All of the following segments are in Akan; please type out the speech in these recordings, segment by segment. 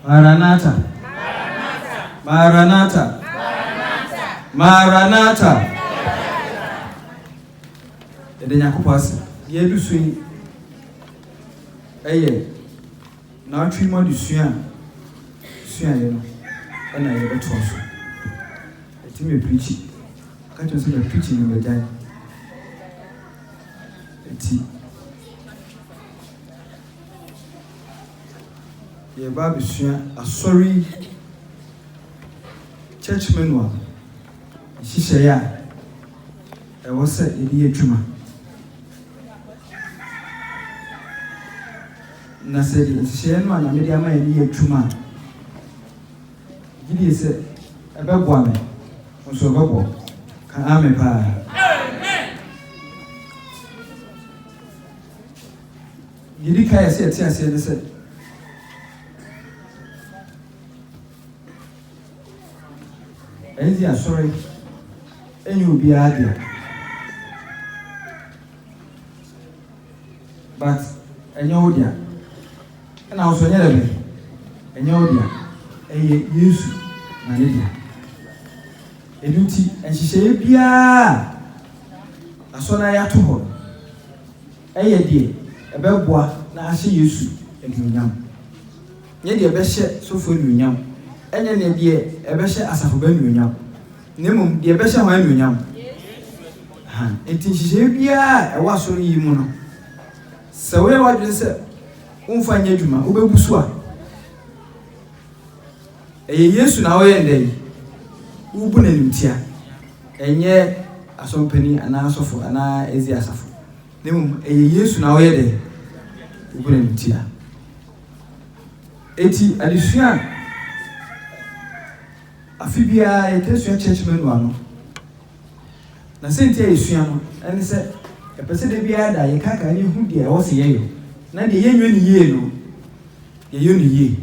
Maranatha. Maranatha. Maranatha. Ede Yakupasi. Ye du sui. Eye. Na twi mo du sua. Sua ye no. Na ye beto so. Eti me preach. Ka cho se me preach ni me dai. Eti. Ye ba bi sua asori church manual. Shisha ya. E wo se edi adwuma. Na se di shisha no na me di ama edi adwuma. Gidi se e be bo ame. Nso be bo. Ka ame pa. Amen. Gidi ka ya se tia se de se. Ezi asori enyi obi adia. But enye odia. Na also nye lebe. Enye odia. Eye Yesu na ledia. Eduti enhihye bia. Asona ya to ho. Eye die ebeboa na ahye Yesu edunyam. Nye die behye sofo edunyam. Enye ne die ebehye asafo ba edunyam. Nemum die behye ho edunyam. Ha, enti nhihye bia ewa so yi mu no. Se we wa dwe se umfa nya dwuma obebusu a. Eye Yesu na wo ye ndai. Ubu na nimtia. Enye asompani ana asofo ana ezi asafo. Nemum eye Yesu na wo ye de. Ubu na nimtia. Eti adisua afibia etesua church manual no. Na sentia esua no ene se epese de bia da ye kaka ni hu de wo se ye yo. Na de ye nwe ni ye no. Ye yo ni ye.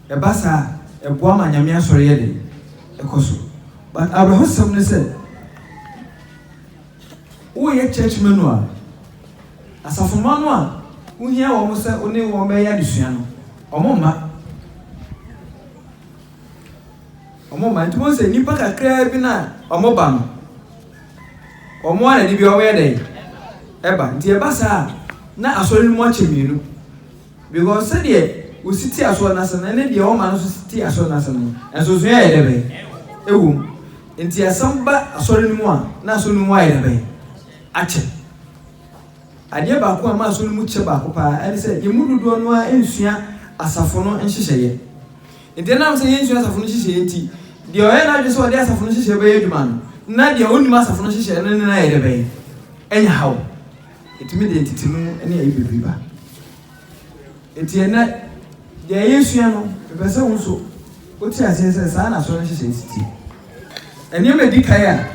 E basa e boa ma nyame asore ye de. Ekoso. But Abraham some said, "Oh, ye church manual. Asafo manual. Who here almost say only one be ya disuano. Omoma. Omoma ntumo se nipa kakra bi na omoba no. Omo ana di bi owe dey. Eba, nti eba sa na asori mu achemienu. Because said ye, we siti aso na sana ne de o ma no siti aso na sana. Enso so ye de be. Ewu. Nti asamba asori mu a na aso nu mu aye de be. Ache. Ade ba ko ma aso nu mu che ba ko pa. Ene se ye mududo no a ensua asafo no enhyehyeye. Nti na am se ye ensua asafo no hyehyeye nti de o ye na dwe so de asafo no hyehyeye be ye dwuma no. Na de oni ma asafo no hyehyeye ne na ye de be. Enya hawo. Etimi de titinu ene ayi bebriba. Eti ena de Yesu no pese wonso oti ase se sa na so no hyehyeye titi. Ene me di kai a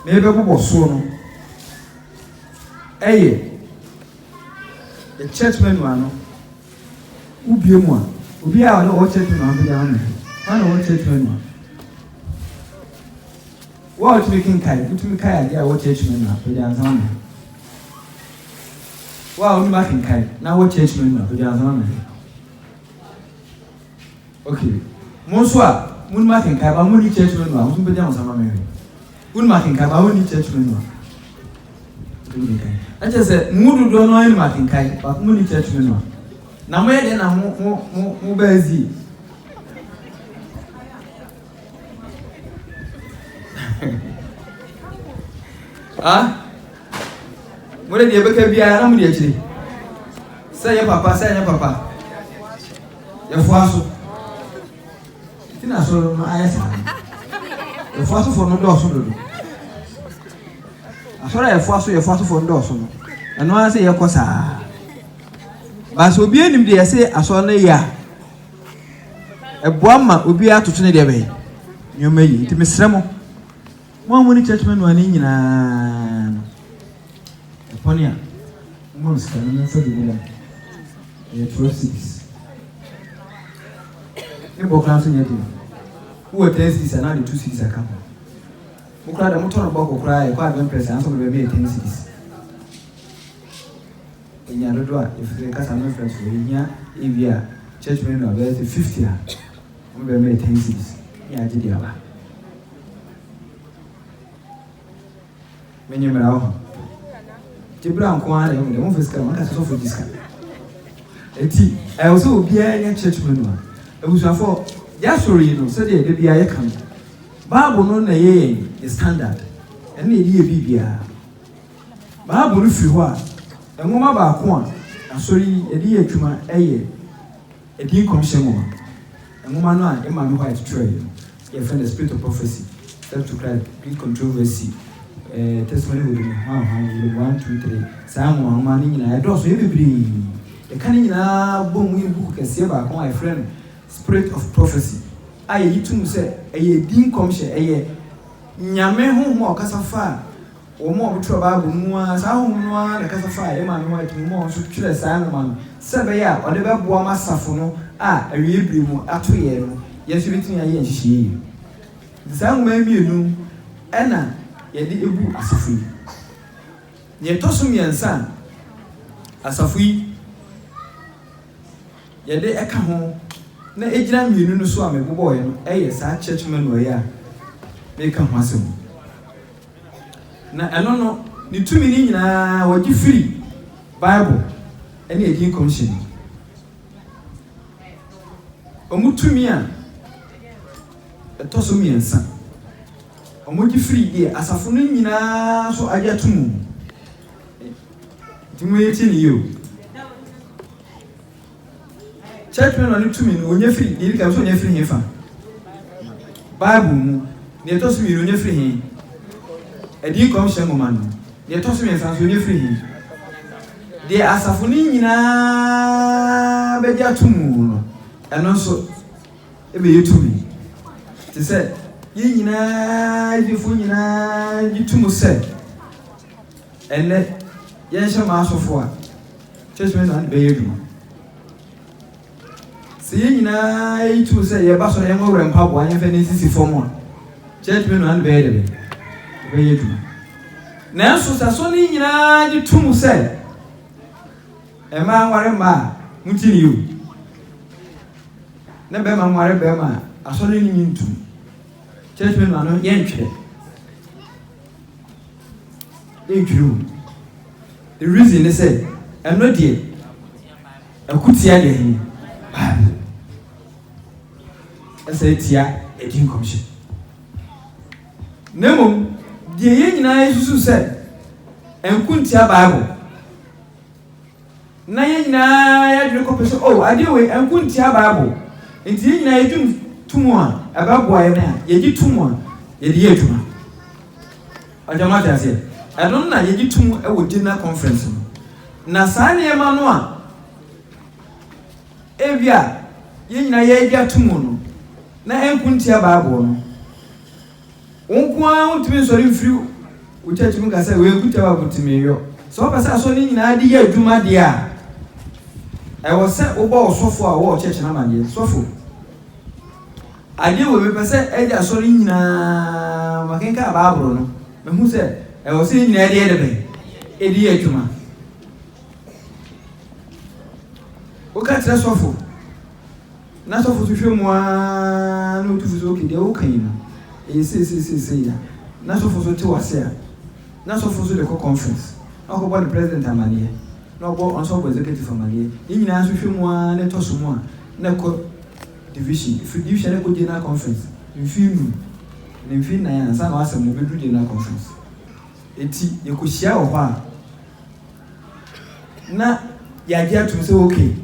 me be bobo so no. Eye the church manual no ubie mu a obi a no church manual be down na no church manual. What making kai to kai ya what church manual be down na. Wow, you making kai. Now what church manual be down na. Okay. Monswa, mun making kai ba mun church manual, mun be down sama me. Mun making kai ba mun church manual. I just said mudu do no any making kai ba mun church manual. Na mo ye de na mo bazi. Ah? Mure de beka bia na mu de akire. Say your papa. Your faso. Tina so no ayesa. Your faso for no do so do. Asora your faso for no so no. Eno an say your kosa. Ba so obi anim de say asora na ya. Eboama obi atoto ne de be. Nyoma yi nti mesremo. Mo amuni church manual ni nyina. Eponia. Mo sta na so di bela. E process. E bo kan so nyati. Wo tensis na de 2 cities aka. Mo kra da mo tono bako kra e kwa ben press an so be be 10 cities. enya dodo a efire kasa no friends for enya evia church men no about 50 a mo be me 10 cities ya gidi aba menye mera ho tibra nko ara yo mo fiska man ka so for diska eti I also obi anya church men no ebusuafo ya sorry no say dey bia ye kan Bible no na ye standard ene ye bibia Bible fi ho a enwoma ba ko a asori edi ye adwuma eye edi commission mo enwoma no a ema me ho at tray ye friend the spirit of prophecy step to Christ great controversy testimony with me 1 2 3 samu ma ni nyina e do so ye bibiri e kan nyina bom yin book kese ba ko my friend spirit of prophecy aye yitum se eye din commission eye nyame ho mo kasafa o mo bitro Bible mu a sa ho no a da kasafa e ma me ho atu mo so twere sa ngoma se be ya o de be boa masafo no a awie biri mu ato ye no yesu bitin ya ye nhihie sa ngoma mienu ena ye de ebu asafo yi ye toso miensa asafo yi ye de eka ho na ejira mienu no so a mebobɔ ye no eye sa church man no ya me ka ho asem na eno no ni tumi ni nyina waji free Bible ene edi commission omutumi a etoso miensa omoji free die asafo no nyina so aja tumu timu yeti ni yo church men on tumi no onye free die ka so onye free hefa Bible mu ne etoso mi onye free he edi commission mo man ne etoso mi san so onye free he die asafo no nyina be ja tumu no eno so ebe yetumi ti se yi nyina jifu nyina jitumu se ene yen shema asofo a church men an be yeduma se yi nyina yitu se ye ba so ye ngore mpabo anya fe ne sisi form a church men an be yeduma na so sa so ni nyina jitumu se e ma nware ma mutini yu na be ma nware be ma aso ni nyintu church men no yentwe the reason is say I'm not there akutia de hin ese tia edin commission nemo de ye nyina yesusu say enkuntia Bible na ye nyina ya dwe ko peso oh ade we enkuntia Bible enti ye nyina edum tumu a ababoa ye na ye gi tumu a ye de adwuma ajamata ase adon na ye gi tumu e wo dinner conference na saa ne ma no a evia ye nyina ye gi tumu no na enkuntia Bible no onkwa untimi sori mfiri o church mu ka say we enkuntia Bible timi yo so pasa so ne nyina de ye adwuma de a e wo se wo ba osofo a wo church na manje sofo ade wo be pese eja sori nyina makenka Bible no mehu se e wo se nyina de de be edi adwuma o ka tira sofo na sofo tu hwemu a no tu fuso ke de o kan no e se ya na sofo so ti wase a na sofo so de ko conference na ko the president amanie na obo on so executive amanie nyina so hwemu a na to so mu a na ko division if division ko dinner conference mfi na ya sa na asem no be do dinner conference eti yekohia wo ha na ya dia tum say okay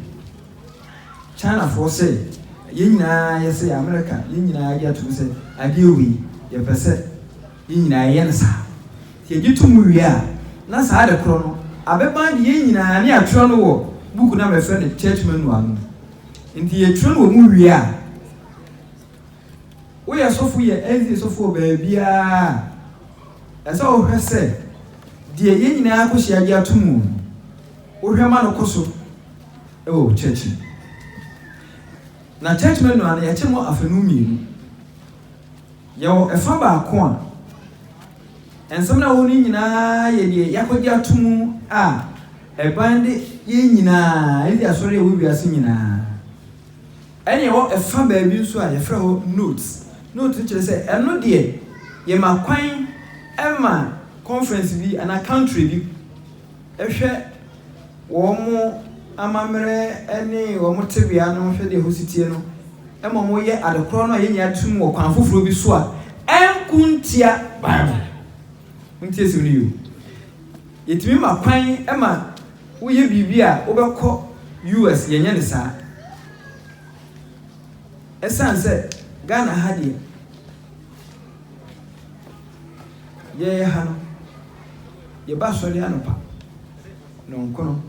China for say yina ya say America yina ya dia tum say ade wi ye pese yina ya nsa ye gitum wi a na sa de kro no abeba de yina na atro no wo buku na me friend church menu anu nti ye tro no mu wi a we asofu ye ezi asofu ba bia esa o hwese de ye nyina akohia dia tumu o hwema no koso e wo church na church menu ana ye chemo afanu mienu ye wo efa ba ko a ensem na wo ni nyina ye de yakodia tumu a e bande nyina edi asori e wubi ase nyina ene wo efa baabi nso a ye fra ho notes kire say eno de ye makwan ema conference bi ana country bi ehwe wo mo amamre ene wo mo tebia no hwe de hositie no ema mo ye adekro no ye nya tum wo kwan foforo bi so a enkuntia bible ntie se ni yo yetimi makwan ema wo ye bibia wo bekọ US ye nya ne saa esanse Ghana hade ye ha no ye ba so le anopa no nkono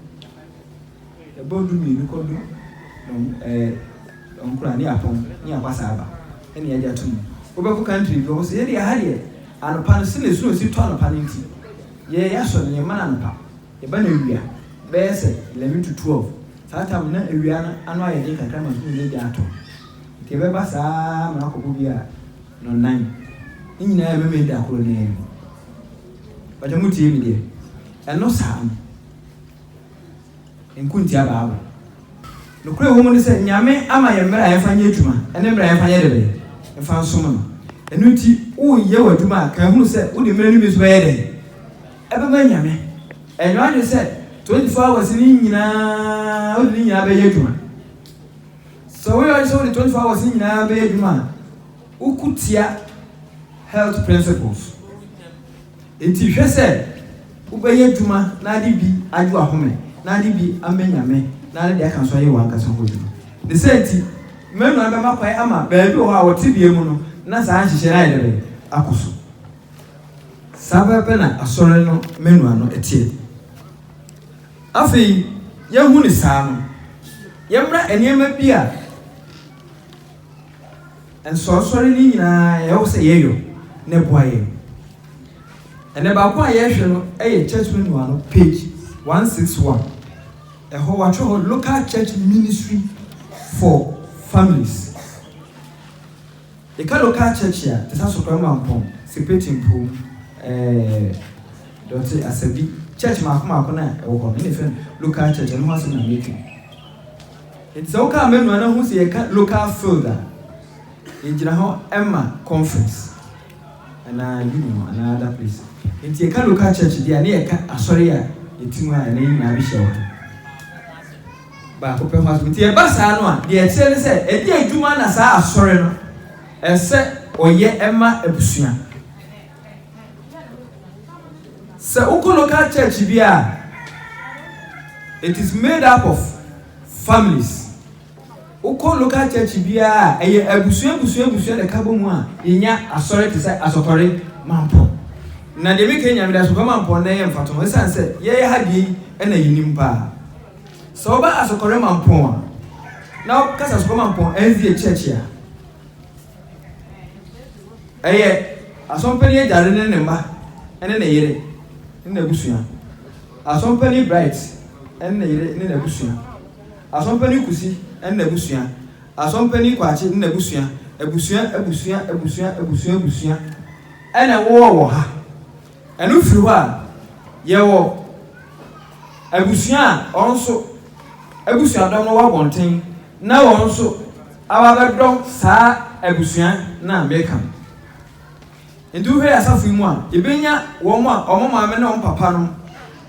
e bodu mi ni kodu no onkura ni apon ni akwasa aba ene ya jatum wo be ko country bi wo se ye dia hade anopa no sile so si to anopa nti ye ya so ne mana anopa ye ba na wia be se 11 to 12 satam na ewia na anu aye de kakra ma so le dia ato ke be ba sa ma ko bia no 9 nyina ya me da akoro ne ba jamu tie mi de eno sa enkunti aba no kure wo mu ne se nyame ama ye mra ye fanye adwuma ene mra ye fanye de be e fa nso no enu ti wo ye wadwuma kan hu se wo de mra ni bi so ye de e be ma nyame enyo ade se 24 hours ni nyina wo de nyina be ye adwuma so we are so the 24 hours ni nyina be ye adwuma ukutia health principles enti hwe se wo be ye adwuma na ade bi aju ahome na ade bi amenyame na ade aka so ye wan kasa ho adwuma the senti menu aba makwai ama baabi ho a wote bie mu no na saa hihye na ide akoso sababe na asore no menu ano etie afei ye hu ni saa no ye mra eniema bi a enso asore ni nyina ye wo se ye yo ne boa ye ene ba kwa ye hwe no eye church menu ano page 161 eho watcho local church ministry for families. The local church here, the house of Pom, separating pool, Dr. Asabi, church Makona, or anything, local church and what's in the meeting. It's okay, men, who say a local folder in Jiraho Emma conference, and I live another place. It's a local church, they are near a sorry, it's my name, I be sure. Ba ko pe hospital e ba sa no a de e tele se e di adwuma na sa asore no e se oye ema abusua se uko local church bia it is made up of families uko local church bia eye abusua de kabo mu a yenya asore te se asokore mampo na de me kenya me da so mampo na ye mfato mo san se ye ha bi e na yinim pa so ba asokore mampon now kasa asokore mampon enzi church ya asompani ejare ne mba ene ne yire ne busua asompani bright ene ne yire ne busua asompani kusi ene ne busua asompani kwachi ne busua abusua ene wo ha enu firi ho a ye wo abusua onso abusua dom no wa bonten na won so awa dom saa abusua na America ndu he asafu mu a ebenya wo mu a omama me na papa no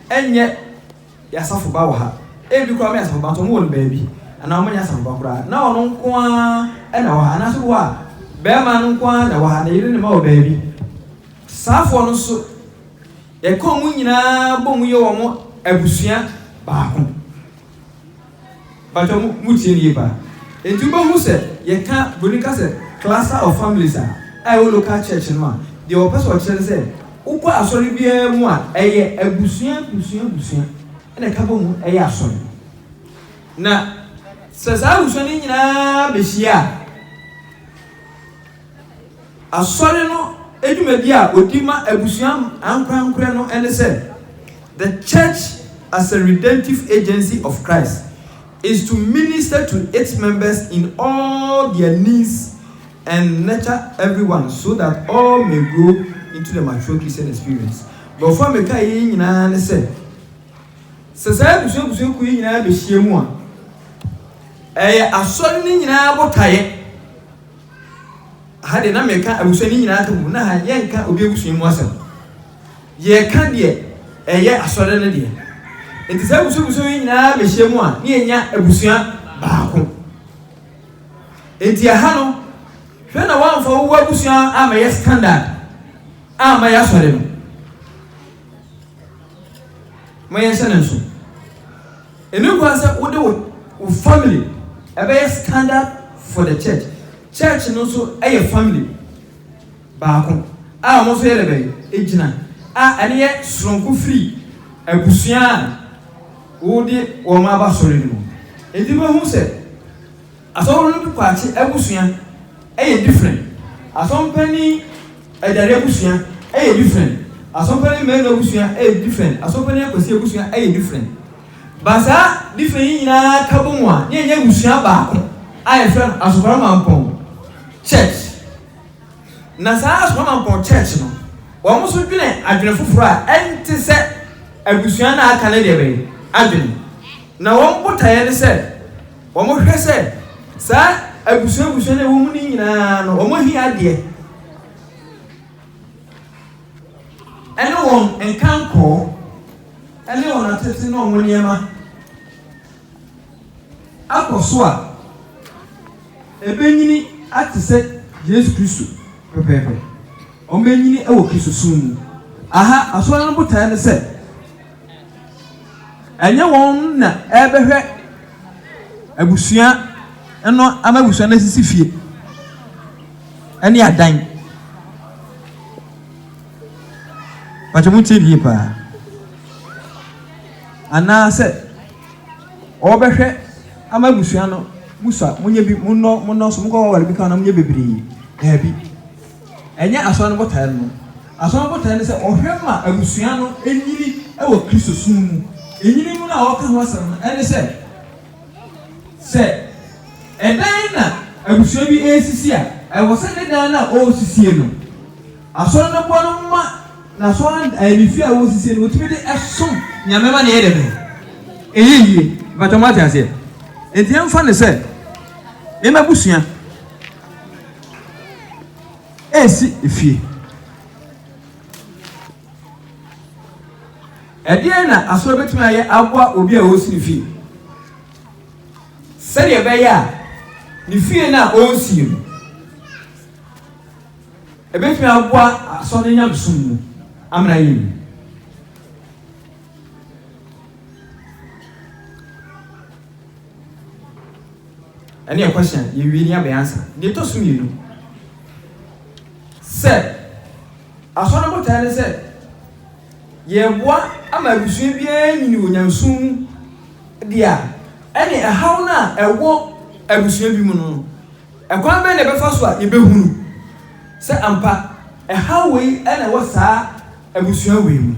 enye yasafu ba wo ha ebi kwa me yasafu ba to mo won baabi ana omanya yasafu ba kura na ono nko a na wo ha na so wo a be ma no nko a na wo ha na yire ne ma wo baabi safo no so e ko mu nyina bo mu ye wo mo abusua ba ko bato mutie ni ba entu ba hu se ye ka bonika se cluster of families a wo local church no a de o person chere se uko asori bia mu a eye abusua ene ka bo mu eye asori na se za abusua ni nyina be hia asori no eduma bia odima abusua ankra no ene se the church as a redemptive agency of Christ is to minister to its members in all their needs and nurture everyone so that all may grow into the mature Christian experience. But for me, I say Sasa busu ku nyina be hie mu a asori ni nyina botaye hade na meka abusu ni nyina ka mu na ha yenka obi abusu mu asem ye ka de asori ne de enti sa busu nyina be hie mu a ne enya abusua baako enti ha no hwe na wan fa wo abusua amaye standard amaye asori no moyen senenso enu kwa sa wo de wo family ebe standard for the church no so eye family baako mo so yele be ejina ane ye sonko free abusua wo de wo ma ba sori no enti be hu se aso no kwa chi abusua eye different aso mpani edare abusua eye different aso mpani me no abusua eye different aso mpani akwasi abusua eye different basa different ina kabonwa ne nya abusua baako aye friend asofara mampon church na sa asofara mampon church no wo mo so dwene adwene foforo a enti se abusua na aka ne de be adwene na wo botaye ne se wo mo hwe se sa abusua ne wo mu ni nyina no wo mo hi ade ene won enkanko ene won atete no wo niema akoso a ebenyini atise Yesu Kristo pepepe omenyini ewo Kristo sum aha aso na botaye ne se enye won na ebehwe abusua eno amabusua na sisi fie ene adan pachamu tv pa ana se obehwe amabusua no musa munye bi munno so mko wale bi kana munye bebiri bi enye aso no botaye no aso no botaye ne se ohwema abusua no enyini ewo Kristo sum enyini mu na woka ho asem ene se edan na abusua bi esisi a ewo se ne dan na o sisi no aso no bo no ma na so anifi a wo sisi no otimi de esom nyamema na yede be eyiye batomati ase enti emfa ne se ema busua esi efie edie na aso betumi aye aboa obi a osi fie seri ebe ya ni fie na osi no ebetumi aboa aso ne nyam sum amra yin any question you really have answer they to sum you say aso na botaye ne say ye boa ama busua bia nyini onyansum dia ene ehaw na ewo abusua bi mu no ekwan be na befa so a ye behunu se ampa ehaw we ene wo saa abusua we mu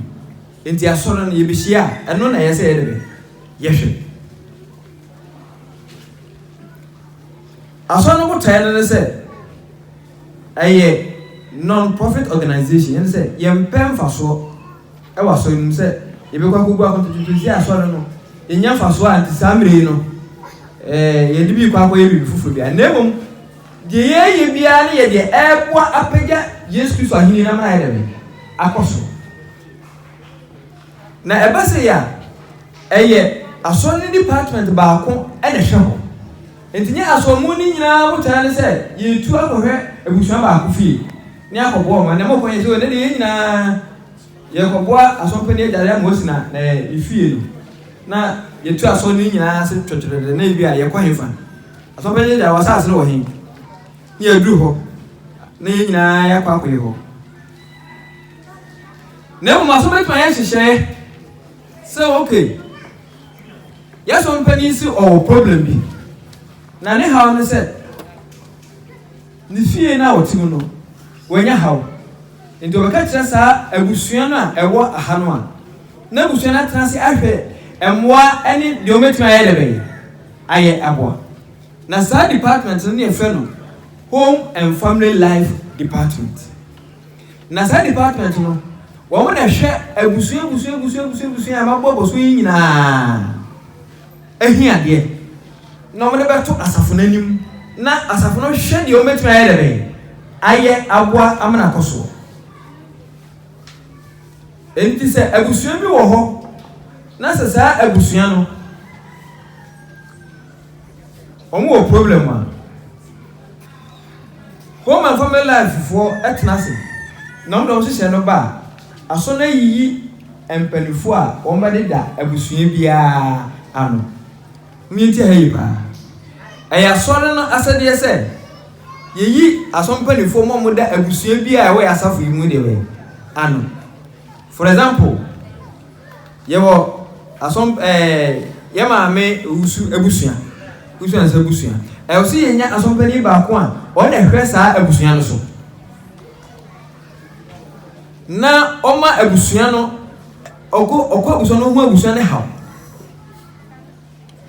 enti asoro no ye behia eno na ye se ye de ye hwe aso no botaye ne se eye non-profit organization yen se ye mpem faso e waso nim se ye be kwa kugu akontutuzi asoro no enya faso anti samre no ye dibi kwa ye bi fufuru bia nemom de ye bia ne ye de eboa apega Yesu Kristo ahini na ma ye de akoso na ebase ya eye aso ne department baako e ne hwe ho entinya aso mu ni nyina botaye ne se ye tu akohwe abusua baako fie ni akobo ma na mo kwenye so ne de nyina ye koboa asompani dare amosi na ifie no na ye tu aso ni nyina se twetwere na bi a ye kwanfa asompani dare wasase no wo hin ni adu ho na ye nyina ya kwa akwe ho na mo asompani pa ye hihye so okay ya asompani si o problem bi na ne hawo ne se ni fie na wotimu no wanya hawo nti obeka kire saa abusua no a ewo aha no a na abusua na transi ahwe emwa eni de ometuma ye lebe aye aboa na saa department no ne efe no home and family life department na saa department no wɔn na hwɛ abusua amabɔ so yi nyinaa ahiadeɛ na wɔn de bɛto asafo n'anim na asafo no hwɛ deɛ wɔn bɛtumi ayɛ dɛbɛ ayɛ aboa amana kɔso enti sɛ abusua bi wɔ hɔ na sɛ saa abusua no wɔn wɔ problem a home and family life for ɛtena ase na wɔn dɔm hyehyɛ no ba aso na yiyi mpanifo a wɔn bɛde da abusua biara ano mmenti ha yi paa ɛyɛ asɔre no asɛdeɛ sɛ yiyi aso mpanifo mo da abusua biara ɛwɔ asafo yi mu deɛ ano for example yɛwɔ aso yɛ maame usu abusua na sɛ abusua ɛwɔ sɛ yɛnya aso mpani baako a ɔn na hwɛ saa abusua no so na ɔma abusua no ɔkɔ abusua no ho abusua ne haw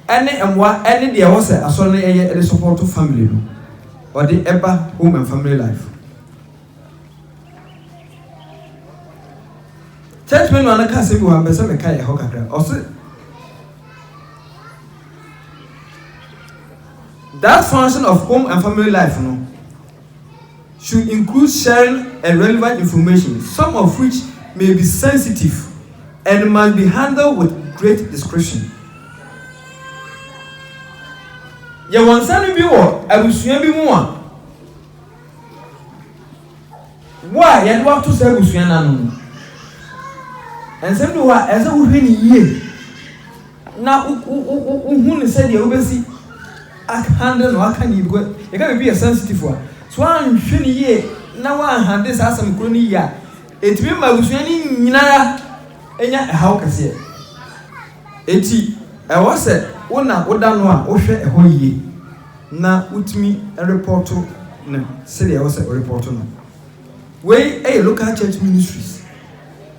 ɛne mmoa ɛne deɛ ɛwɔ sɛ asɔre no ɛyɛ ɛde support family no ɔde ɛba home and family life church menu anaka sɛ bi wɔ ambɛ sɛ meka yɛ hɔ kakra ɔse that function of home and family life no should include sharing and relevant information, some of which may be sensitive and must be handled with great discretion. Yɛwɔ nsɛm bi wɔ abusua bi mu a wo a yɛde wato sɛ abusua n'ano nsɛm bi wɔ a ɛsɛ wohwɛ ne yie na wohu ne sɛdeɛ wobɛsi handle no aka ne yie yɛka bi yɛ sensitive a so anhwɛ ne yie na wanhande saa asɛm koro ne yie a ɛtumi ma abusua ne nyinara ɛnya ɛhaw kɛseɛ eti ɛwɔ sɛ wona woda no a wohwɛ ɛhɔ yie na wotumi reporto na sɛdeɛ ɛwɔ sɛ reporto no wei ɛyɛ local church ministries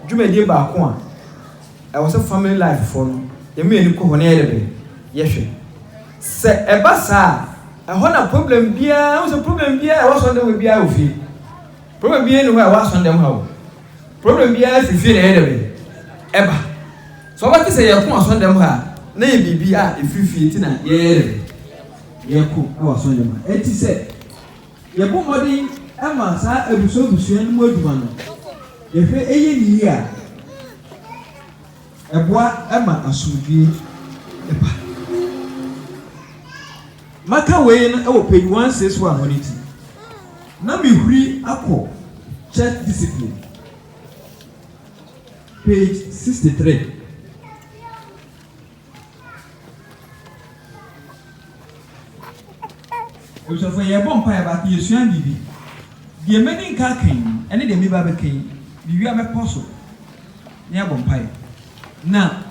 dwumadie baako a ɛwɔ sɛ family life for no yɛmu yɛni kɔ hɔ ne yɛde bɛ yɛhwɛ sɛ ɛba saa ɛhɔ na problem biara wo sɛ problem biara ɛwɔ sɔn dɛm biara wɔ fie problem biara ne hɔ a ɛwɔ asɔn dɛm ha wo problem biara fifie na yɛde bɛ ɛba so ɔbɛte sɛ yɛko asɔn dɛm ha na yɛ biribi a ɛfifie ti na yɛyɛ yɛko ɛwɔ asɔn dɛm ha ɛti sɛ yɛbɔ mmɔden ɛma saa abusua no mu adwuma no yɛhwɛ ɛyɛ ne yie a ɛboa ɛma asomdwie ɛba maka wei no ɛwɔ page 161 hɔ ne ti na mehuri akɔ church discipline page 63 Ebusuafo yɛbɔ mpa yɛ baako yɛsua bibi deɛ mani nka kan ɛne deɛ meba bɛkan bibi abɛpɔ so ne yɛbɔ mpa yɛ na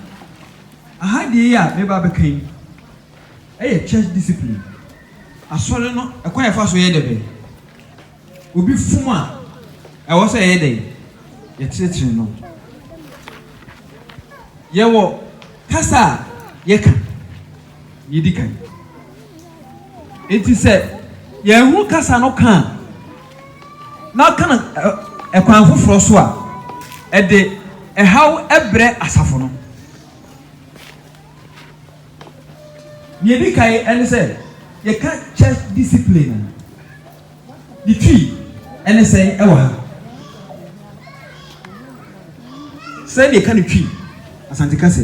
aha deɛ yi a meba bɛkan ɛyɛ church discipline asɔre no ɛkwan yɛfa so yɛ dɛbɛ obi fom a ɛwɔ sɛ yɛ dɛ yɛkyerɛkyerɛ no yɛwɔ kasa a yɛka yɛdi kan eti sɛ yɛhu kasa no ka na kana ɛkwan foforɔ so a ɛde ɛhaw ɛbrɛ asafo no yɛdi kan ɛne sɛ yɛka church discipline the tree ɛne sɛ ɛwɔ ha sɛ deɛ ka ne tree asante kasa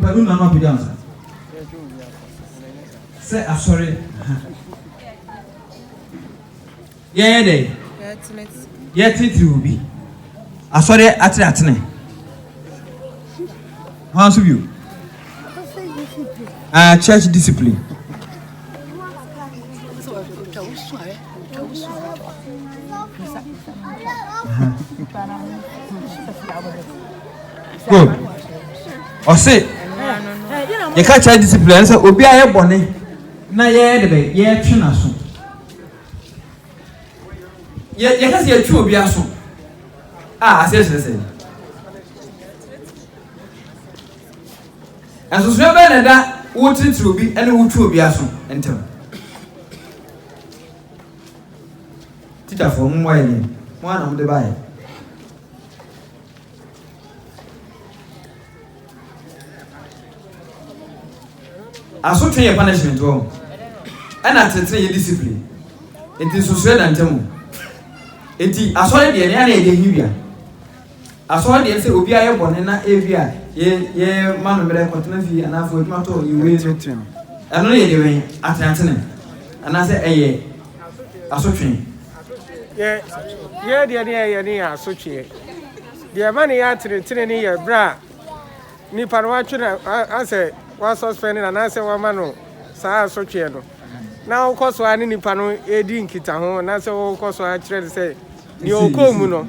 Baru na ma pedi ansa. Say asori. Yeah dey. Yeah titiri obi. Asori atene. How so you? Church discipline. Good. Or say you can't charge discipline, so obi aye bone na ye de be ye twe na so ye ka se ye twe obi aso ase aso so be na da wo titiri obi ene wo twe obi aso entem teacher for mo why ni mo ana mo de bae asotwe ye punishment wo ana tetere ye discipline enti susure na ntemu enti asore de ne ana ye hibia asore de se obi aye bone na evia ye manu mere kontena fi ana fo aduma to yiwe ano ye de wen atantene ana se eye asotwe ye de ne asotwe de mani ya tire ni ye bra ni parwa twena ase wa suspend na say wa manu saa asotwe no na ukoso ani nipa no edi nkita ho na say ukoso a kire say ni okomu no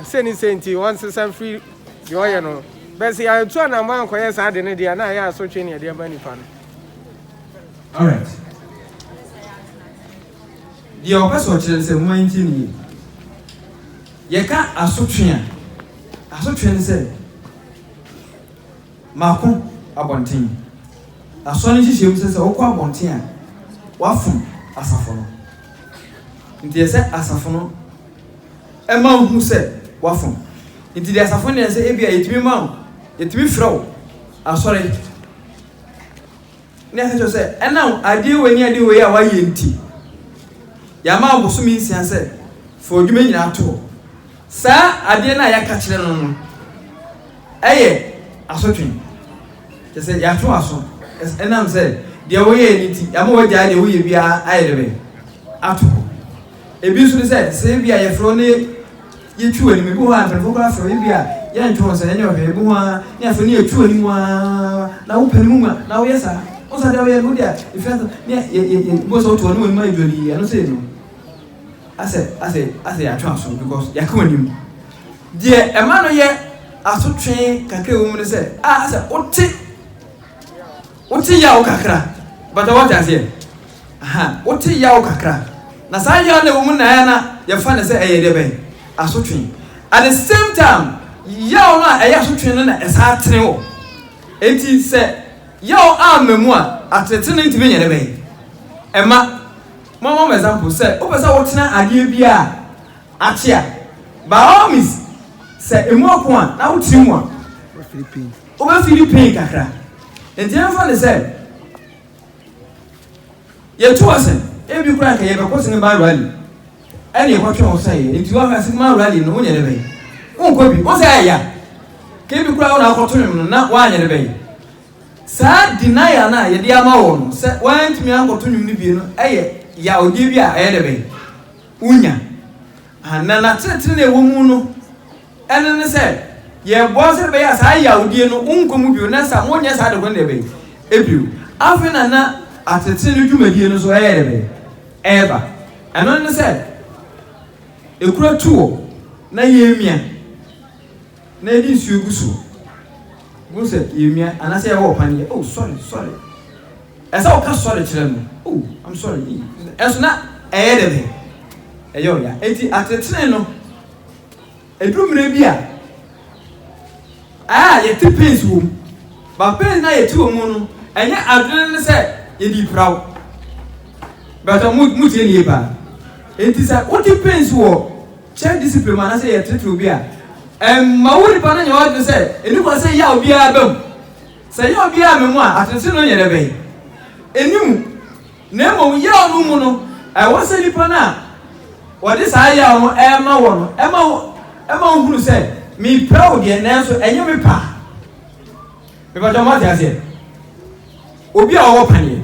say senti once some free yo ye no but say ya tu na man koye saa de ne dia na ya asotwe ne dia ba nipa no. All right. The opposite of children say, "Mountain ye ka asotwe ne say mako abonten asone hihye mu say wokọ abonten a wafum asafo no nti say asafo no ema hu say wafum nti de asafo ne say ebia yetimi ma yetimi frɛw asore ne asecho say ena ade wani ade we a waye nti ya ma abosumi nsia say fo dwuma nyina to sa ade na ya ka kire no eye asotwe je say ya to aso enam say de wo ye niti ya mo waja de wo ye bia ayerebe ato ebi so say bia ye fro ne ye twu ani me bo ha anfo ko afro ye bia ye ntwo say nye ohe bo ha ne afro ne ye twu ani wa na wo pani mu na wo yesa o sa de wo ye no dia ifrata ne ye bo so to no ma idori ya no say no ase ya twa so because ya ka wanim de e ma no ye asotwe kakra wo mu ne say ase oti ya o kakra but what I say oti ya o kakra na sa ya na wo mu na ya na ye fa ne say eye de ben asotwe at the same time ya o na eye asotwe no na esa tene wo enti say ya o amemu a atetene ntime nyere ben e ma mama example say o pesa wo tena ade bia atia by all means say emu akon na wo timu a o ba Philippine kakra enti en fa ne say ye to asen e bi kura ka ye be kosin ba rally ene ye kwatwe o say enti wa ka sin ma rally no nyere be won ko bi o say ya ke bi kura na akoto no na wa nyere be sa denial na ye dia ama wo no say want me akoto nwum ni bi no eye ya odi bi a eye de be unya anana tetre na ewo mu no ene ne say ye boss be ya sa ya odi no unkomu bi na sa mo nya sa de ko ne be ebiu afina na atete no dwumadie no so eye de be eba eno ne say ekura tuo na ye mia na edi nsu eguso go say ye mia ana say wo pan ye oh sorry esa o ka sorry kire no oh I'm sorry eso na eye de be eyo ya enti atete no edumre bi a ye tipins wo ba pen na ye ti wo mu no enye adrene ne say ye di prawo but mu tie ni ba enti say o tipins wo check discipline na say ye treat obi a ma wo ni pa na nya wo say eni ko say ya obi a bam say ya obi a me mu a atete no yere be enimu na mo ya onu mu no wo say ni pa na wo de say ya wo ma wo no ema hunu say mi proud ye na so enye me pa me ba jama dia say obi a wo panie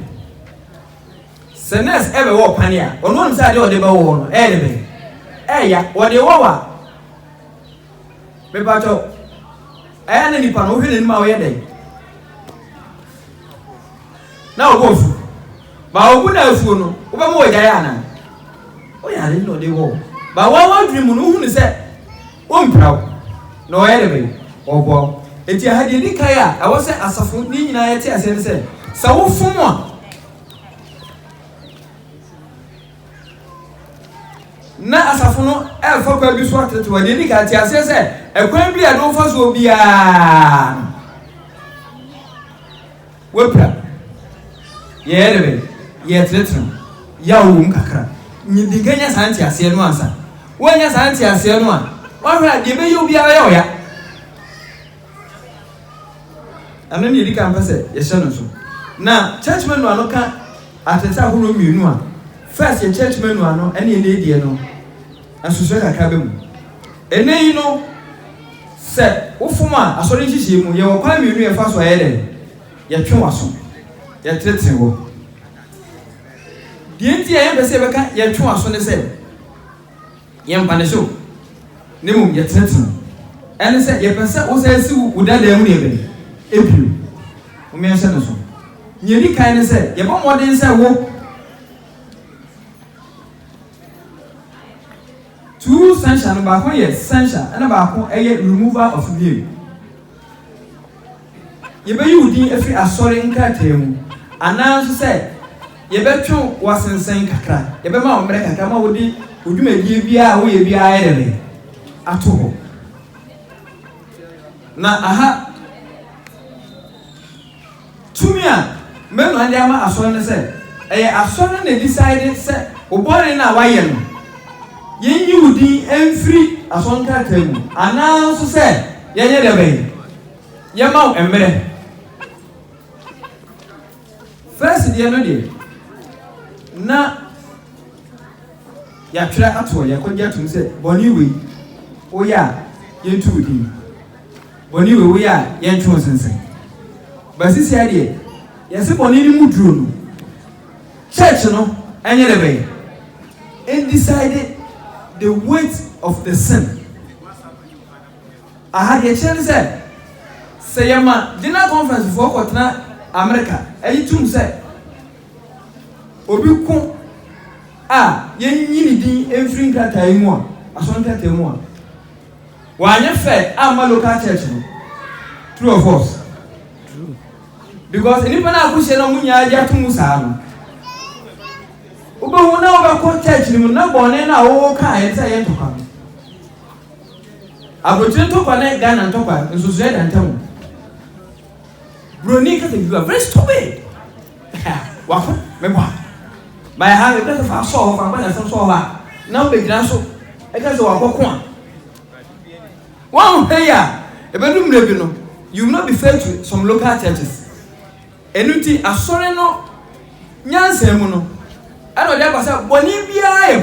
senes ebe wo panie ono nsa de o de ba wo no de be ya wo de wo wa me ba to na ni pa no hwe ni ma wo ye de na o go fu ba o bu na fu no wo ba mo wo ja na o ya le no de wo ba wa dream no hunu say o mpraw no ere be obo enti ahadi ni kai a wo se asafo ni nyina ye te ase ne se sa wo fom a na asafo no e fa kwa bi so atete wa ni ka te ase se ekwan bi a do fa so bia wo pra ye ere be ye tretre ya wo kakra nyidinganya santi ase no ansa wonya santi ase no a wahra de be yo bia ya ana ni dika mpase ye hye no so na church menu ano ka atete ahoro mienu a first ye church menu ano ene ye die no asusu kakra be mu ene no se wofuma asori nhihie mu ye wo kwa mienu ye fa so ayede ye twe waso ye tete wo die nti ye be se be ka ye twe waso ne se ye mpane so ne mu ye tete ene se ye pese wo se si udada mu ne be epiu o me nse no so nyeri kan ne se ye bo modern se wo two sunshine ba ko ye sunshine ana ba ko eye removal of veil ye be yudi efi asori nkratem ana so se ye be twu wasensen kakra ye be ma omre kakra ma wodi odwumadie bia wo ye bia ayere ato ho na aha tumia menu ande ama asori ne se eye asori na decide se obore na waye no yenyi wudi emfiri asonka temu ana so se yenye de be yema emre first dia no de na ya twira ato ya kogya tum se boni we oya yentu wudi boni we oya yentu sensen basisi ade yesi boni ni muduro no church no enye de be and decided the weight of the sin. I had a chance say yama dinner conference for Kotna America. Tum say obi kun yen yini din every grata imo asonta temo wa nya fe ama local church no true of us true because anyone na akuhye na munya aja tum sa no ubo na oba ko church ni na bone na wo ka ye say ntokwa abotin tokwa na Ghana ntokwa nsusu ya dantam broni ka you are very stupid wa ko me ba by how the fa so fa ba na so ha na be gira so e ka so wa ko a one prayer e be dum lebi no you will not be fair to some local churches enuti asore no nyansa mu no ano dia kwasa boni bia e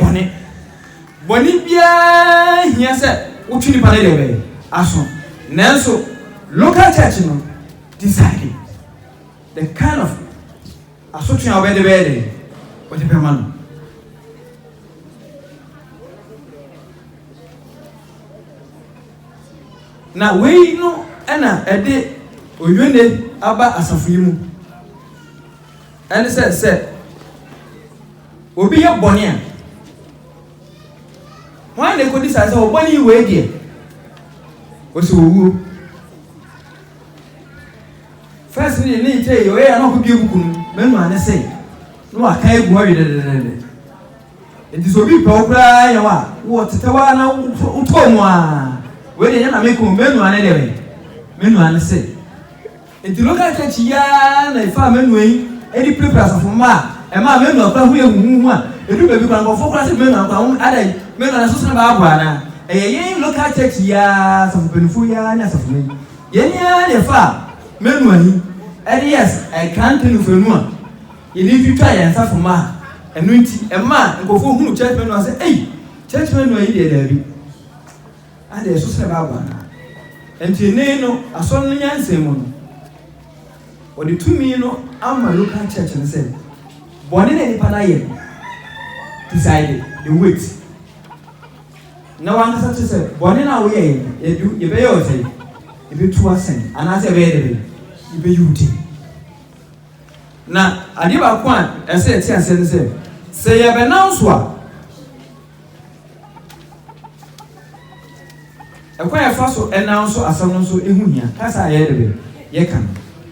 boni bia hia se utuni pa de be aso nanso local church no decided the kind of asotun obede be what the man na we no ana ede oyone aba asafu yimu ene se obi ye boni a why they go this as oboni we die oso owu first ni tey yo ya no ko bie buku menu ane say no aka egu awi de entisobi pa okra ya wa wo tetewa na utomu a we de na me ko menu ane de menu ane say enti local church ya na ifa menu yi edi prepare for ma e ma menu akra hu ehuhu a edu be bi kwa ngofo kra se menu akra adai menu na so na ba abu ana yen local church ya some benfu ya na safu me yen ya de fa menu ani yes I can't tell you for no you need to try and for ma enunti e ma ngofo hunu church menu say hey church menu yi de dabi ade so se ba abu ana enti ne no aso no nyanse mu no o de tumi no ama local church ne say boni na ni pana ye decided the weight na wan ka say boni na wo ye edu ye be yo say e be tu asen ana say be de be yuti na ade ba kwa ese ti asen se ye be na so a e kwa ye fa so e na so asam no so ehunia kasa ye de be ye kan